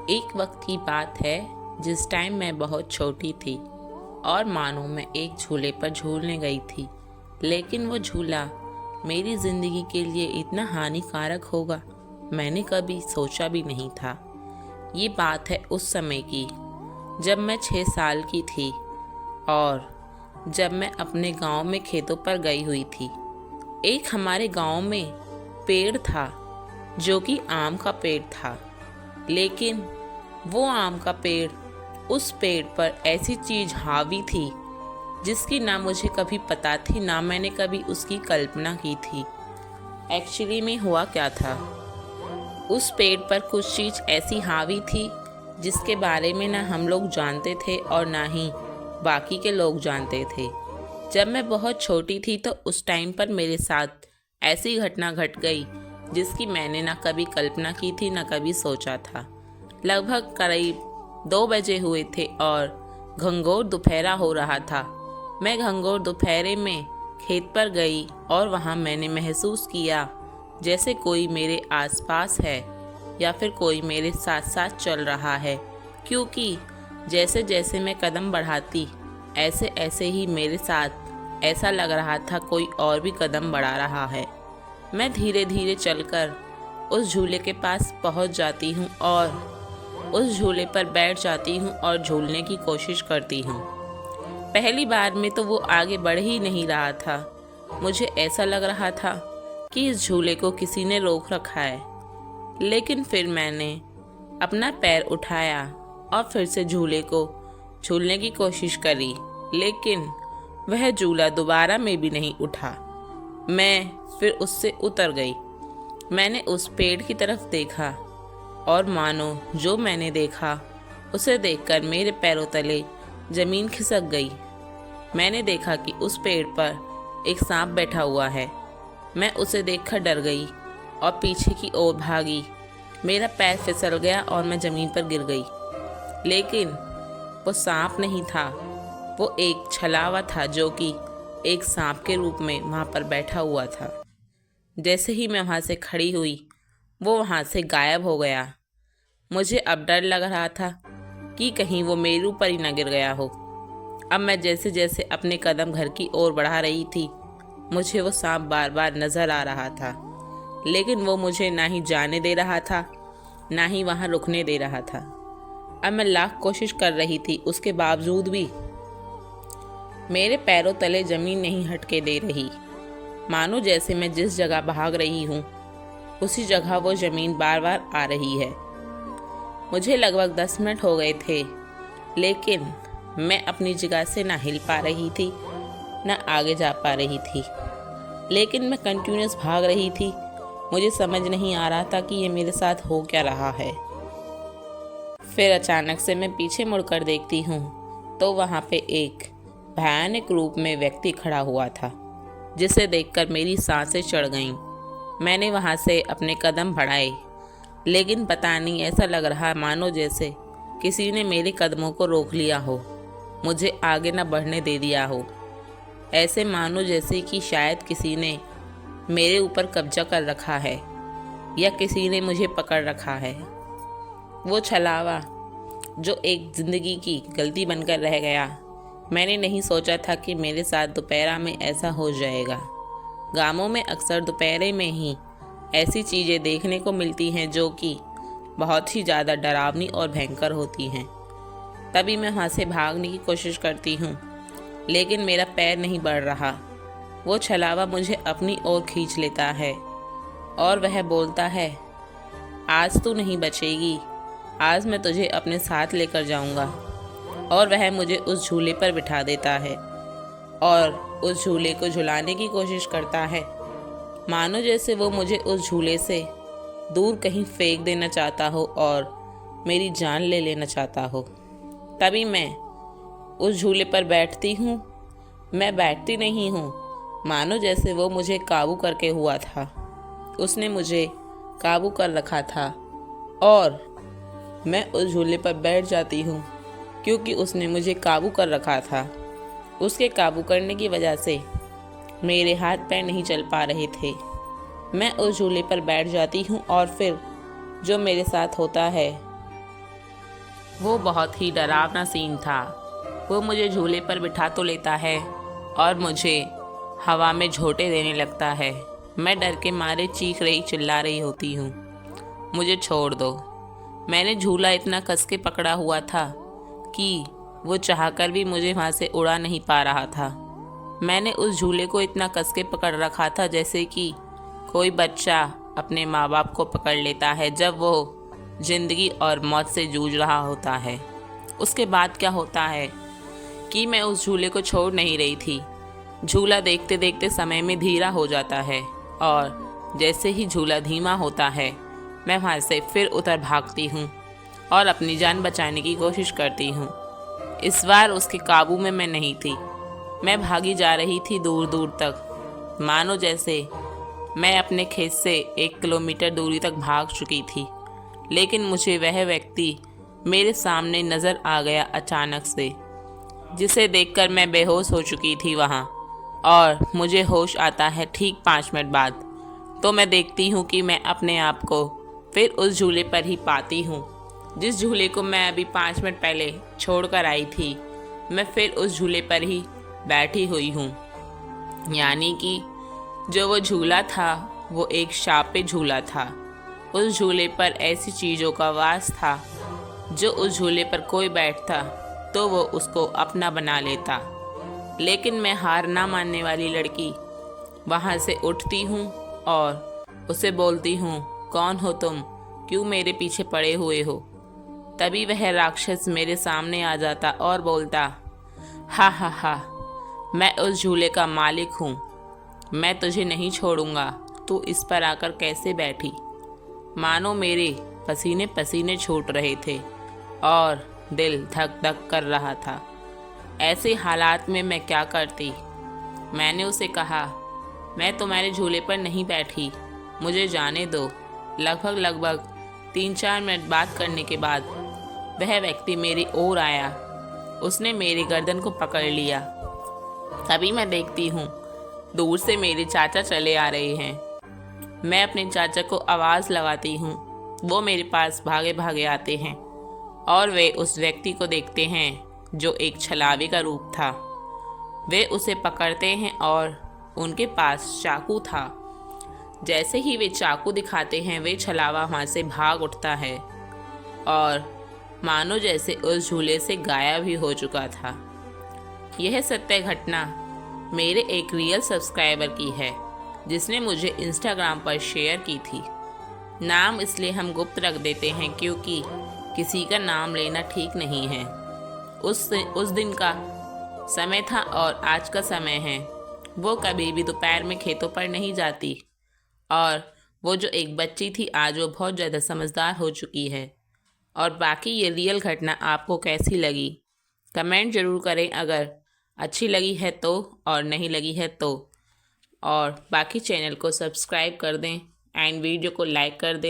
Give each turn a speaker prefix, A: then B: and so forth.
A: एक वक्त की बात है जिस टाइम मैं बहुत छोटी थी और मानो मैं एक झूले पर झूलने गई थी, लेकिन वो झूला मेरी ज़िंदगी के लिए इतना हानिकारक होगा मैंने कभी सोचा भी नहीं था। ये बात है उस समय की जब मैं 6 साल की थी और जब मैं अपने गांव में खेतों पर गई हुई थी। एक हमारे गांव में पेड़ था जो कि आम का पेड़ था, लेकिन वो आम का पेड़, उस पेड़ पर ऐसी चीज़ हावी थी जिसकी ना मुझे कभी पता थी ना मैंने कभी उसकी कल्पना की थी। एक्चुअली में हुआ क्या था, उस पेड़ पर कुछ चीज़ ऐसी हावी थी जिसके बारे में ना हम लोग जानते थे और ना ही बाकी के लोग जानते थे। जब मैं बहुत छोटी थी तो उस टाइम पर मेरे साथ ऐसी घटना घट गई जिसकी मैंने ना कभी कल्पना की थी ना कभी सोचा था। लगभग करीब 2 बजे हुए थे और घंघोर दोपहरा हो रहा था। मैं घंघोर दोपहरे में खेत पर गई और वहाँ मैंने महसूस किया जैसे कोई मेरे आसपास है या फिर कोई मेरे साथ साथ चल रहा है, क्योंकि जैसे जैसे मैं कदम बढ़ाती ऐसे ऐसे ही मेरे साथ ऐसा लग रहा था कोई और भी कदम बढ़ा रहा है। मैं धीरे धीरे चलकर उस झूले के पास पहुंच जाती हूं और उस झूले पर बैठ जाती हूं और झूलने की कोशिश करती हूं। पहली बार में तो वो आगे बढ़ ही नहीं रहा था। मुझे ऐसा लग रहा था कि इस झूले को किसी ने रोक रखा है, लेकिन फिर मैंने अपना पैर उठाया और फिर से झूले को झूलने की कोशिश करी, लेकिन वह झूला दोबारा में भी नहीं उठा। मैं फिर उससे उतर गई। मैंने उस पेड़ की तरफ देखा और मानो जो मैंने देखा उसे देखकर मेरे पैरों तले ज़मीन खिसक गई। मैंने देखा कि उस पेड़ पर एक सांप बैठा हुआ है। मैं उसे देखकर डर गई और पीछे की ओर भागी। मेरा पैर फिसल गया और मैं ज़मीन पर गिर गई, लेकिन वो सांप नहीं था, वो एक छलावा था जो कि एक सांप के रूप में वहाँ पर बैठा हुआ था। जैसे ही मैं वहाँ से खड़ी हुई वो वहाँ से गायब हो गया। मुझे अब डर लग रहा था कि कहीं वो मेरे ऊपर ही न गिर गया हो। अब मैं जैसे जैसे अपने कदम घर की ओर बढ़ा रही थी, मुझे वो सांप बार बार नज़र आ रहा था, लेकिन वो मुझे ना ही जाने दे रहा था ना ही वहाँ रुकने दे रहा था। अब मैं लाख कोशिश कर रही थी, उसके बावजूद भी मेरे पैरों तले ज़मीन नहीं हटके दे रही। मानो जैसे मैं जिस जगह भाग रही हूँ उसी जगह वो ज़मीन बार बार आ रही है। मुझे लगभग 10 मिनट हो गए थे, लेकिन मैं अपनी जगह से ना हिल पा रही थी ना आगे जा पा रही थी, लेकिन मैं कंटिन्यूस भाग रही थी। मुझे समझ नहीं आ रहा था कि ये मेरे साथ हो क्या रहा है। फिर अचानक से मैं पीछे मुड़कर देखती हूँ तो वहाँ पे एक भयानक रूप में व्यक्ति खड़ा हुआ था, जिसे देखकर मेरी सांसें चढ़ गईं। मैंने वहाँ से अपने कदम बढ़ाए, लेकिन पता नहीं ऐसा लग रहा मानो जैसे किसी ने मेरे कदमों को रोक लिया हो, मुझे आगे न बढ़ने दे दिया हो। ऐसे मानो जैसे कि शायद किसी ने मेरे ऊपर कब्जा कर रखा है या किसी ने मुझे पकड़ रखा है। वो छलावा जो एक ज़िंदगी की गलती बनकर रह गया, मैंने नहीं सोचा था कि मेरे साथ दोपहरा में ऐसा हो जाएगा। गांवों में अक्सर दोपहरे में ही ऐसी चीज़ें देखने को मिलती हैं जो कि बहुत ही ज़्यादा डरावनी और भयंकर होती हैं। तभी मैं वहाँ से भागने की कोशिश करती हूँ, लेकिन मेरा पैर नहीं बढ़ रहा। वो छलावा मुझे अपनी ओर खींच लेता है और वह बोलता है, आज तू नहीं बचेगी, आज मैं तुझे अपने साथ लेकर जाऊँगा। और वह मुझे उस झूले पर बिठा देता है और उस झूले को झुलाने की कोशिश करता है, मानो जैसे वो मुझे उस झूले से दूर कहीं फेंक देना चाहता हो और मेरी जान ले लेना चाहता हो। तभी मैं उस झूले पर बैठती हूँ। मैं बैठती नहीं हूँ, मानो जैसे वो मुझे काबू करके हुआ था। उसने मुझे काबू कर रखा था और मैं उस झूले पर बैठ जाती हूँ, क्योंकि उसने मुझे काबू कर रखा था। उसके काबू करने की वजह से मेरे हाथ पैर नहीं चल पा रहे थे। मैं उस झूले पर बैठ जाती हूँ और फिर जो मेरे साथ होता है वो बहुत ही डरावना सीन था। वो मुझे झूले पर बिठा तो लेता है और मुझे हवा में झोंटे देने लगता है। मैं डर के मारे चीख रही चिल्ला रही होती हूँ, मुझे छोड़ दो। मैंने झूला इतना कस के पकड़ा हुआ था कि वो चाहकर भी मुझे वहाँ से उड़ा नहीं पा रहा था। मैंने उस झूले को इतना कस के पकड़ रखा था जैसे कि कोई बच्चा अपने माँ बाप को पकड़ लेता है जब वो ज़िंदगी और मौत से जूझ रहा होता है। उसके बाद क्या होता है कि मैं उस झूले को छोड़ नहीं रही थी। झूला देखते देखते समय में धीरा हो जाता है और जैसे ही झूला धीमा होता है मैं वहाँ से फिर उतर भागती हूँ और अपनी जान बचाने की कोशिश करती हूँ। इस बार उसके काबू में मैं नहीं थी। मैं भागी जा रही थी दूर दूर तक, मानो जैसे मैं अपने खेत से 1 किलोमीटर दूरी तक भाग चुकी थी। लेकिन मुझे वह व्यक्ति मेरे सामने नज़र आ गया अचानक से, जिसे देखकर मैं बेहोश हो चुकी थी वहाँ। और मुझे होश आता है ठीक 5 मिनट बाद। तो मैं देखती हूँ कि मैं अपने आप को फिर उस झूले पर ही पाती हूँ जिस झूले को मैं अभी 5 मिनट पहले छोड़कर आई थी। मैं फिर उस झूले पर ही बैठी हुई हूँ। यानी कि जो वो झूला था वो एक शापे झूला था। उस झूले पर ऐसी चीज़ों का वास था जो उस झूले पर कोई बैठता तो वो उसको अपना बना लेता। लेकिन मैं हार ना मानने वाली लड़की वहाँ से उठती हूँ और उसे बोलती हूँ, कौन हो तुम, क्यों मेरे पीछे पड़े हुए हो। तभी वह राक्षस मेरे सामने आ जाता और बोलता, हा हा हा, मैं उस झूले का मालिक हूँ, मैं तुझे नहीं छोड़ूंगा, तू इस पर आकर कैसे बैठी। मानो मेरे पसीने पसीने छूट रहे थे और दिल धक धक कर रहा था। ऐसे हालात में मैं क्या करती। मैंने उसे कहा, मैं तुम्हारे झूले पर नहीं बैठी, मुझे जाने दो। लगभग 3-4 मिनट बात करने के बाद वह व्यक्ति मेरी ओर आया। उसने मेरी गर्दन को पकड़ लिया। तभी मैं देखती हूँ दूर से मेरे चाचा चले आ रहे हैं। मैं अपने चाचा को आवाज़ लगाती हूँ। वो मेरे पास भागे भागे आते हैं और वे उस व्यक्ति को देखते हैं जो एक छलावे का रूप था। वे उसे पकड़ते हैं और उनके पास चाकू था। जैसे ही वे चाकू दिखाते हैं वे छलावा वहाँ से भाग उठता है और मानो जैसे उस झूले से गायब ही हो चुका था। यह सत्य घटना मेरे एक रियल सब्सक्राइबर की है जिसने मुझे इंस्टाग्राम पर शेयर की थी। नाम इसलिए हम गुप्त रख देते हैं क्योंकि किसी का नाम लेना ठीक नहीं है। उस दिन का समय था और आज का समय है। वो कभी भी दोपहर में खेतों पर नहीं जाती और वो जो एक बच्ची थी आज वो बहुत ज़्यादा समझदार हो चुकी है। और बाकी ये रियल घटना आपको कैसी लगी कमेंट ज़रूर करें अगर अच्छी लगी है तो, और नहीं लगी है तो। और बाकी चैनल को सब्सक्राइब कर दें एंड वीडियो को लाइक कर दें।